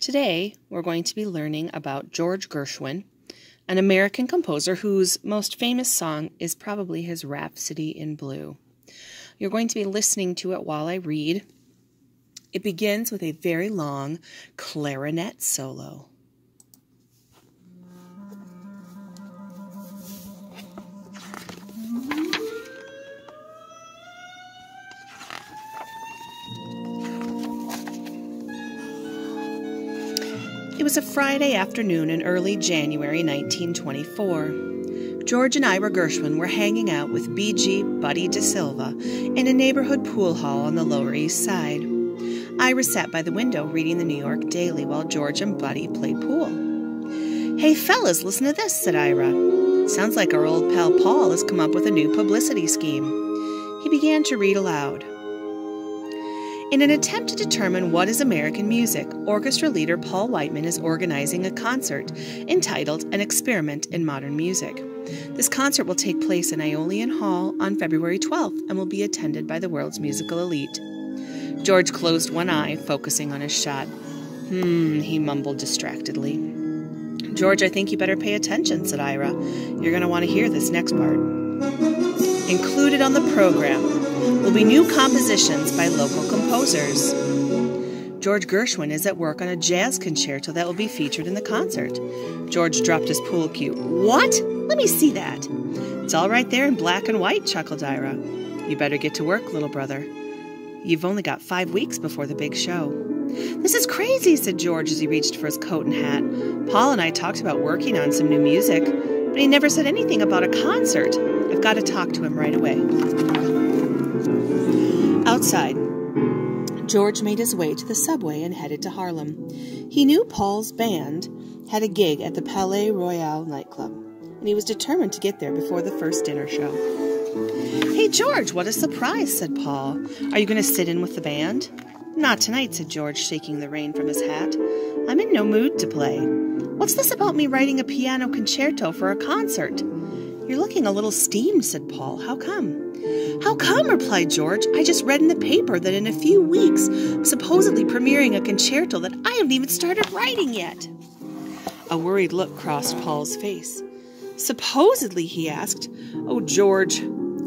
Today, we're going to be learning about George Gershwin, an American composer whose most famous song is probably his Rhapsody in Blue. You're going to be listening to it while I read. It begins with a very long clarinet solo. It was a Friday afternoon in early January 1924. George and Ira Gershwin were hanging out with B.G. Buddy DeSilva in a neighborhood pool hall on the Lower East Side. Ira sat by the window reading the New York Daily while George and Buddy played pool. "Hey fellas, listen to this," said Ira. "Sounds like our old pal Paul has come up with a new publicity scheme." He began to read aloud. In an attempt to determine what is American music, orchestra leader Paul Whiteman is organizing a concert entitled An Experiment in Modern Music. This concert will take place in Aeolian Hall on February 12th and will be attended by the world's musical elite. George closed one eye, focusing on his shot. He mumbled distractedly. "George, I think you better pay attention," said Ira. "You're going to want to hear this next part." Included on the program will be new compositions by local composers. George Gershwin is at work on a jazz concerto that will be featured in the concert. George dropped his pool cue. "What? Let me see that." "It's all right there in black and white," chuckled Ira. "You better get to work, little brother. You've only got 5 weeks before the big show." "This is crazy," said George as he reached for his coat and hat. "Paul and I talked about working on some new music, but he never said anything about a concert. I've got to talk to him right away." Outside, George made his way to the subway and headed to Harlem. He knew Paul's band had a gig at the Palais Royal nightclub, and he was determined to get there before the first dinner show. "Hey, George, what a surprise," said Paul. "Are you going to sit in with the band?" "Not tonight," said George, shaking the rain from his hat. "I'm in no mood to play." "What's this about me writing a piano concerto for a concert?" "You're looking a little steamed," said Paul. "How come?" "How come?" replied George. "I just read in the paper that in a few weeks I'm supposedly premiering a concerto that I haven't even started writing yet." A worried look crossed Paul's face. "Supposedly?" he asked. "Oh, George,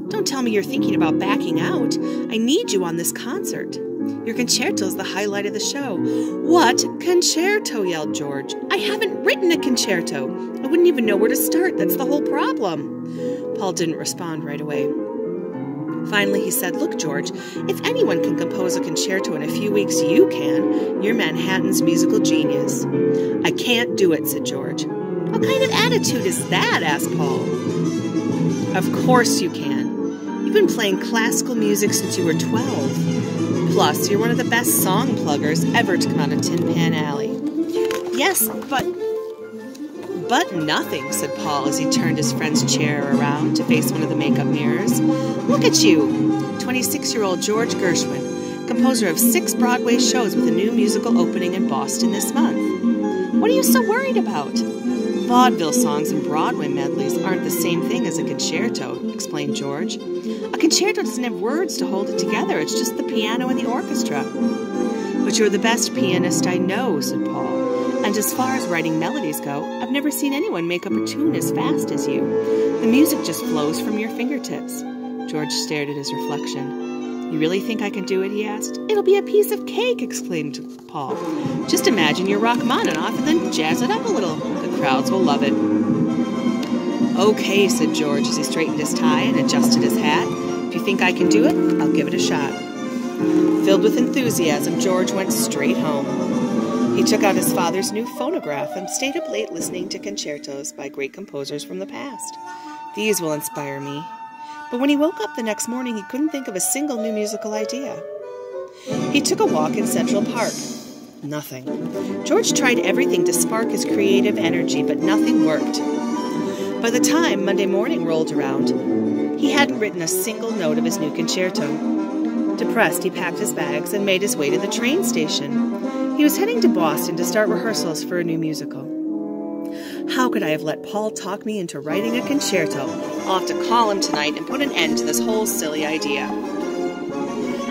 don't tell me you're thinking about backing out. I need you on this concert. Your concerto is the highlight of the show." "What concerto?" yelled George. "I haven't written a concerto. I wouldn't even know where to start. That's the whole problem." Paul didn't respond right away. Finally, he said, "Look, George, if anyone can compose a concerto in a few weeks, you can. You're Manhattan's musical genius." "I can't do it," said George. "What kind of attitude is that?" asked Paul. "Of course you can. You've been playing classical music since you were 12. Plus, you're one of the best song pluggers ever to come out of Tin Pan Alley." "Yes, but nothing," said Paul as he turned his friend's chair around to face one of the makeup mirrors. "Look at you, 26-year-old George Gershwin, composer of 6 Broadway shows with a new musical opening in Boston this month. What are you so worried about?" "Vaudeville songs and Broadway medleys aren't the same thing as a concerto," explained George. "A concerto doesn't have words to hold it together. It's just the piano and the orchestra." "But you're the best pianist I know," said Paul. "And as far as writing melodies go, I've never seen anyone make up a tune as fast as you. The music just flows from your fingertips." George stared at his reflection. "You really think I can do it?" he asked. "It'll be a piece of cake," exclaimed Paul. "Just imagine you're Rachmaninoff and then jazz it up a little. The crowds will love it." "Okay," said George as he straightened his tie and adjusted his hat. "If you think I can do it, I'll give it a shot." Filled with enthusiasm, George went straight home. He took out his father's new phonograph and stayed up late listening to concertos by great composers from the past. "These will inspire me." But when he woke up the next morning, he couldn't think of a single new musical idea. He took a walk in Central Park. Nothing. George tried everything to spark his creative energy, but nothing worked. By the time Monday morning rolled around, he hadn't written a single note of his new concerto. Depressed, he packed his bags and made his way to the train station. He was heading to Boston to start rehearsals for a new musical. "How could I have let Paul talk me into writing a concerto? I'll have to call him tonight and put an end to this whole silly idea."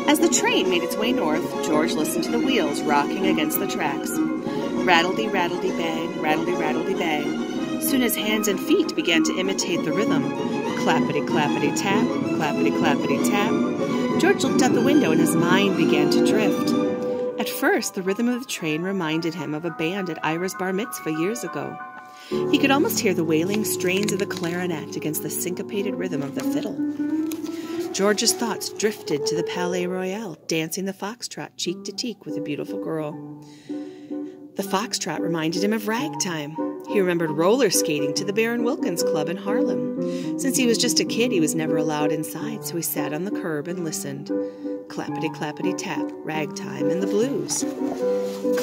As the train made its way north, George listened to the wheels rocking against the tracks. Rattledy-rattledy-bang, rattledy-rattledy-bang. Soon his hands and feet began to imitate the rhythm. Clappity-clappity-tap, clappity-clappity-tap. George looked out the window and his mind began to drift. At first, the rhythm of the train reminded him of a band at Ira's bar mitzvah years ago. He could almost hear the wailing strains of the clarinet against the syncopated rhythm of the fiddle. George's thoughts drifted to the Palais Royal, dancing the foxtrot cheek to cheek with a beautiful girl. The foxtrot reminded him of ragtime. He remembered roller skating to the Baron Wilkins Club in Harlem. Since he was just a kid, he was never allowed inside, so he sat on the curb and listened. Clappity-clappity-tap, ragtime and the blues.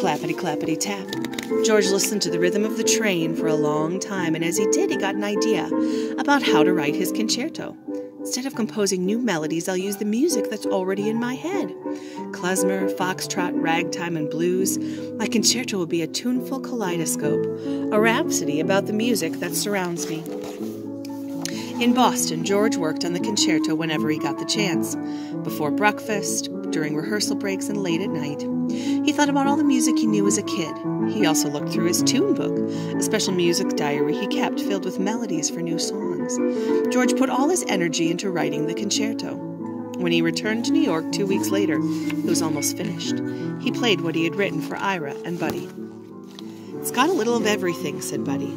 Clappity-clappity-tap. George listened to the rhythm of the train for a long time, and as he did, he got an idea about how to write his concerto. Instead of composing new melodies, I'll use the music that's already in my head. Klezmer, foxtrot, ragtime, and blues. My concerto will be a tuneful kaleidoscope, a rhapsody about the music that surrounds me. In Boston, George worked on the concerto whenever he got the chance. Before breakfast, during rehearsal breaks, and late at night. He thought about all the music he knew as a kid. He also looked through his tune book, a special music diary he kept filled with melodies for new songs. George put all his energy into writing the concerto. When he returned to New York 2 weeks later, it was almost finished. He played what he had written for Ira and Buddy. "It's got a little of everything," said Buddy.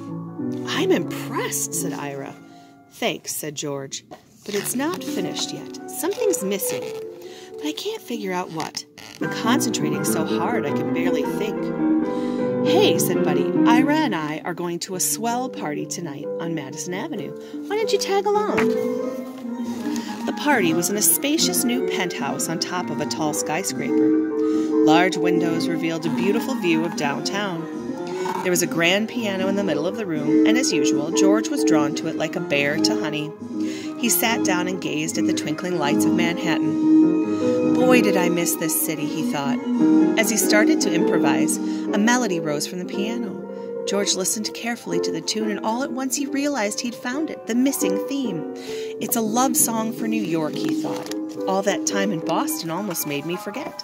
"I'm impressed," said Ira. "Thanks," said George, "but it's not finished yet. Something's missing, but I can't figure out what. I'm concentrating so hard I can barely think." "Hey," said Buddy, "Ira and I are going to a swell party tonight on Madison Avenue. Why don't you tag along?" The party was in a spacious new penthouse on top of a tall skyscraper. Large windows revealed a beautiful view of downtown. There was a grand piano in the middle of the room, and as usual, George was drawn to it like a bear to honey. He sat down and gazed at the twinkling lights of Manhattan. "Boy, did I miss this city," he thought. As he started to improvise, a melody rose from the piano. George listened carefully to the tune, and all at once he realized he'd found it, the missing theme. "It's a love song for New York," he thought. "All that time in Boston almost made me forget."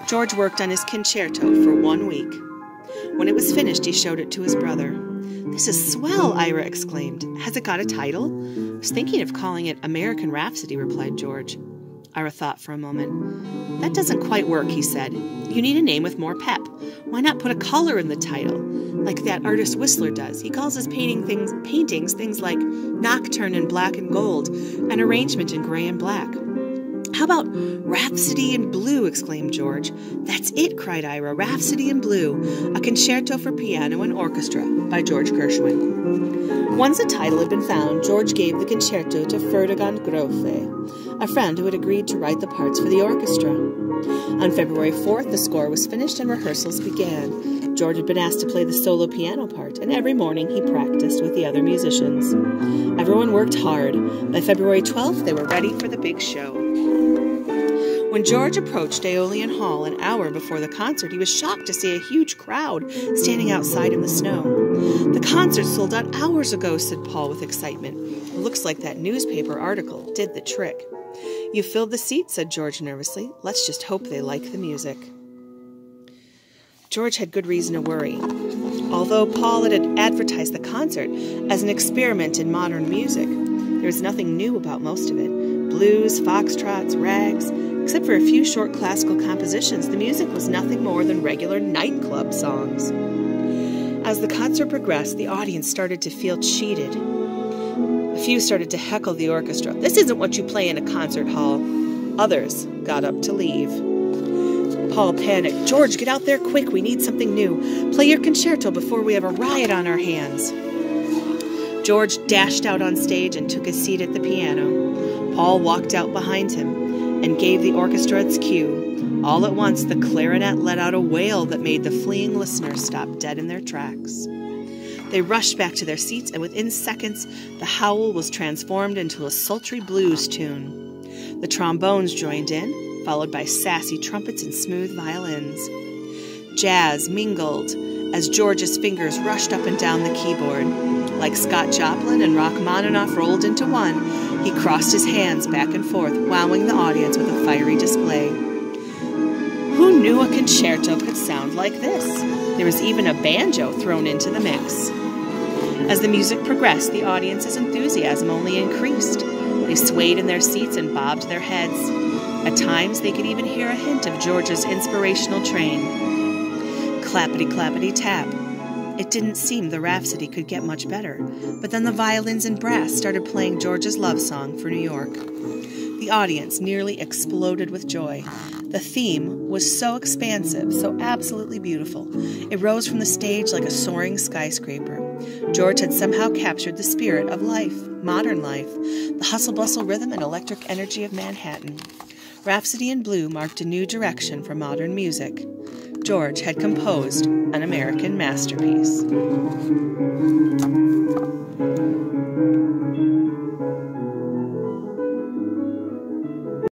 George worked on his concerto for 1 week. When it was finished, he showed it to his brother. "This is swell," Ira exclaimed. "Has it got a title?" "I was thinking of calling it American Rhapsody," replied George. Ira thought for a moment. "That doesn't quite work," he said. "You need a name with more pep. Why not put a color in the title, like that artist Whistler does? He calls his paintings things like Nocturne in black and gold, and Arrangement in gray and black." "How about Rhapsody in Blue?" exclaimed George. "That's it," cried Ira. "Rhapsody in Blue, a concerto for piano and orchestra by George Gershwin." Once a title had been found, George gave the concerto to Ferdinand Grofé, a friend who had agreed to write the parts for the orchestra. On February 4th, the score was finished and rehearsals began. George had been asked to play the solo piano part, and every morning he practiced with the other musicians. Everyone worked hard. By February 12th, they were ready for the big show. When George approached Aeolian Hall an hour before the concert, he was shocked to see a huge crowd standing outside in the snow. "The concert sold out hours ago," said Paul with excitement. "It looks like that newspaper article did the trick." "You filled the seats," said George nervously. "Let's just hope they like the music." George had good reason to worry. Although Paul had advertised the concert as an experiment in modern music, there was nothing new about most of it. Blues, foxtrots, rags. Except for a few short classical compositions, the music was nothing more than regular nightclub songs. As the concert progressed, the audience started to feel cheated. A few started to heckle the orchestra. "This isn't what you play in a concert hall." Others got up to leave. Paul panicked. "George, get out there quick. We need something new. Play your concerto before we have a riot on our hands." George dashed out on stage and took his seat at the piano. Paul walked out behind him and gave the orchestra its cue. All at once, the clarinet let out a wail that made the fleeing listeners stop dead in their tracks. They rushed back to their seats, and within seconds, the howl was transformed into a sultry blues tune. The trombones joined in, followed by sassy trumpets and smooth violins. Jazz mingled as George's fingers rushed up and down the keyboard. Like Scott Joplin and Rachmaninoff rolled into one, he crossed his hands back and forth, wowing the audience with a fiery display. Who knew a concerto could sound like this? There was even a banjo thrown into the mix. As the music progressed, the audience's enthusiasm only increased. They swayed in their seats and bobbed their heads. At times, they could even hear a hint of George's inspirational train. Clappity-clappity-tap. It didn't seem the Rhapsody could get much better, but then the violins and brass started playing George's love song for New York. The audience nearly exploded with joy. The theme was so expansive, so absolutely beautiful. It rose from the stage like a soaring skyscraper. George had somehow captured the spirit of life, modern life, the hustle-bustle rhythm and electric energy of Manhattan. Rhapsody in Blue marked a new direction for modern music. George had composed an American masterpiece.